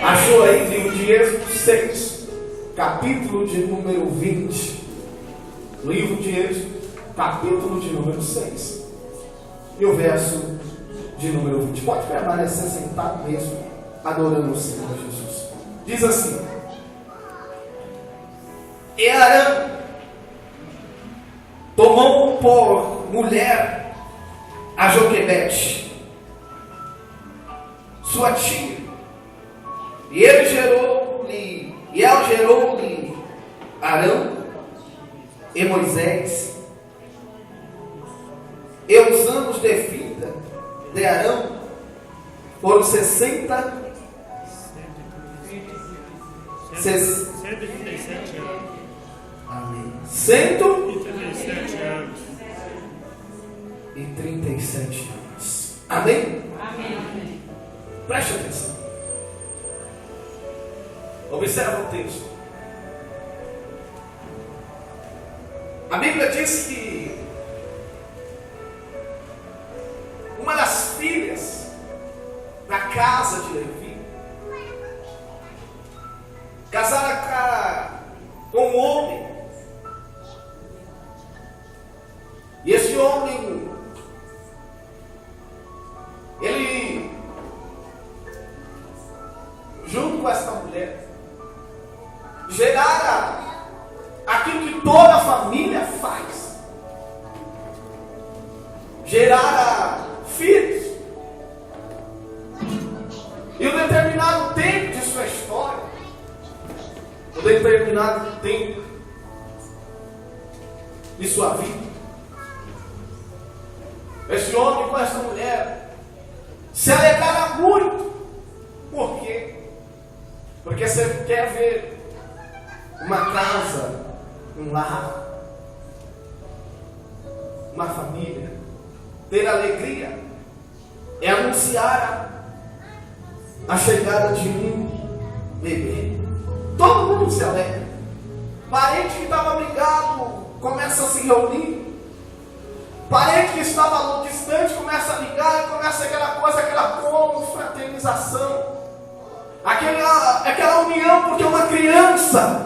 Achou aí livro de Êxodo 6, capítulo de número 20. Livro de Êxodo, capítulo de número 6. E o verso de número 20. Pode permanecer sentado mesmo, adorando o Senhor Jesus. Diz assim: E Arão tomou por mulher a Joquebede, sua tia, e ela gerou-lhe Arão e Moisés. E os anos de vida de Arão foram 137 anos. Amém. 137 anos. Amém? Amém. Preste atenção. Observa o texto. A Bíblia diz que uma das filhas da casa de Levi casara com um homem, e esse homem, ele, junto com essa mulher, gerara aquilo que toda a família faz: gerara filhos. E um determinado tempo de sua história, um determinado tempo de sua vida, esse homem com essa mulher se alegrara muito. Por quê? Porque você quer ver uma casa, um lar, uma família ter alegria, é anunciar a chegada de um bebê. Todo mundo se alegra. Parente que estava brigado começa a se reunir. Parente que estava distante começa a ligar, e começa aquela coisa, aquela confraternização, aquela união, porque uma criança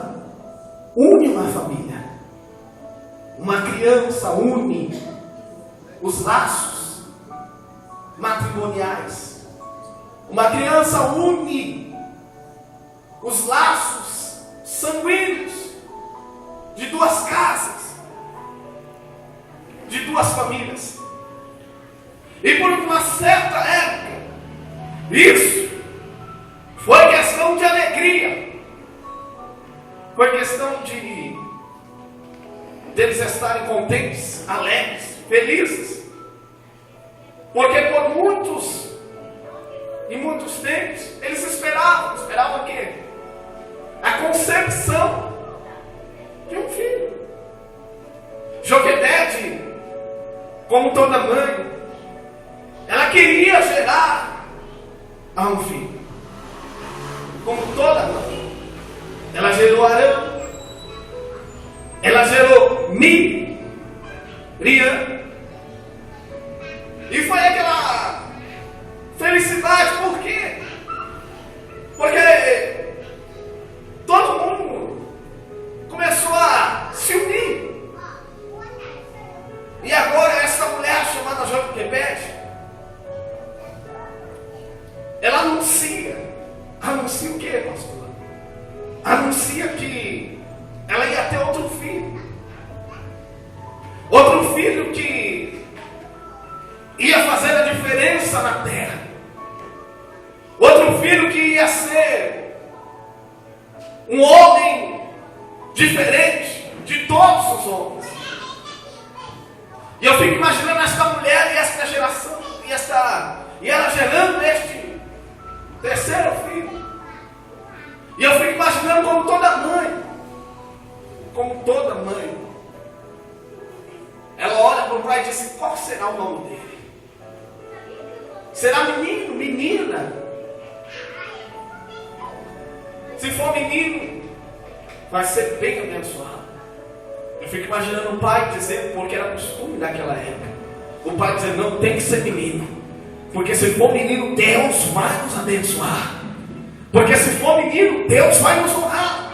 une uma família. Uma criança une os laços matrimoniais. Uma criança une os laços sanguíneos de duas casas, de duas famílias. E por uma certa época, isso foi questão de alegria, foi questão de eles estarem contentes, alegres, felizes, porque por muitos tempos eles esperavam o quê? A concepção de um filho. Joquebede, como toda mãe, ela queria gerar a um filho. Como toda mãe, ela gerou Arão, ela gerou Miriam, e foi aquela felicidade. Por quê? Porque todo mundo começou a se unir. E agora essa mulher chamada Joquebede, ela anuncia o que, pastor? Anuncia que ela ia ter outro filho que ia fazer a diferença na terra, outro filho que ia ser um homem diferente de todos os homens. E eu fico imaginando esta mulher e esta geração, e ela gerando este terceiro filho. E eu fico imaginando como toda mãe, ela olha para o pai e diz assim: qual será o nome dele? Será menino, menina? Se for menino, vai ser bem abençoado. Eu fico imaginando o pai dizendo, porque era costume naquela época, o pai dizendo: não, tem que ser menino, porque se for menino, Deus vai nos abençoar. Porque se for menino, Deus vai nos honrar.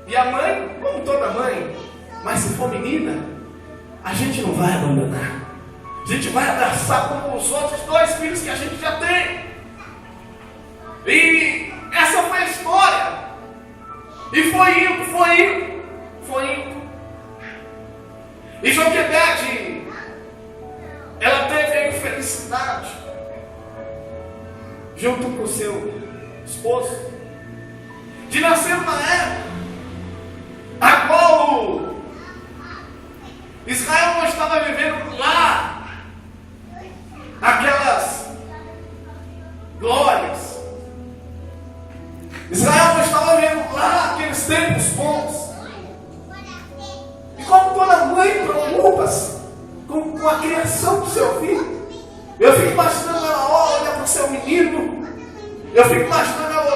E a mãe, como toda mãe, mas se for menina, a gente não vai abandonar. A gente vai abraçar como os outros 2 filhos que a gente já tem. E essa foi a história. E foi indo. E Joquebede, ela teve a infelicidade, junto com o seu esposo, de nascer uma época a qual Israel não estava vivendo lá aquelas glórias. Israel não estava vivendo lá aqueles tempos bons. E como toda mãe preocupa-se com a criação do seu filho, eu fico imaginando ela olha para o seu menino, eu fico imaginando ela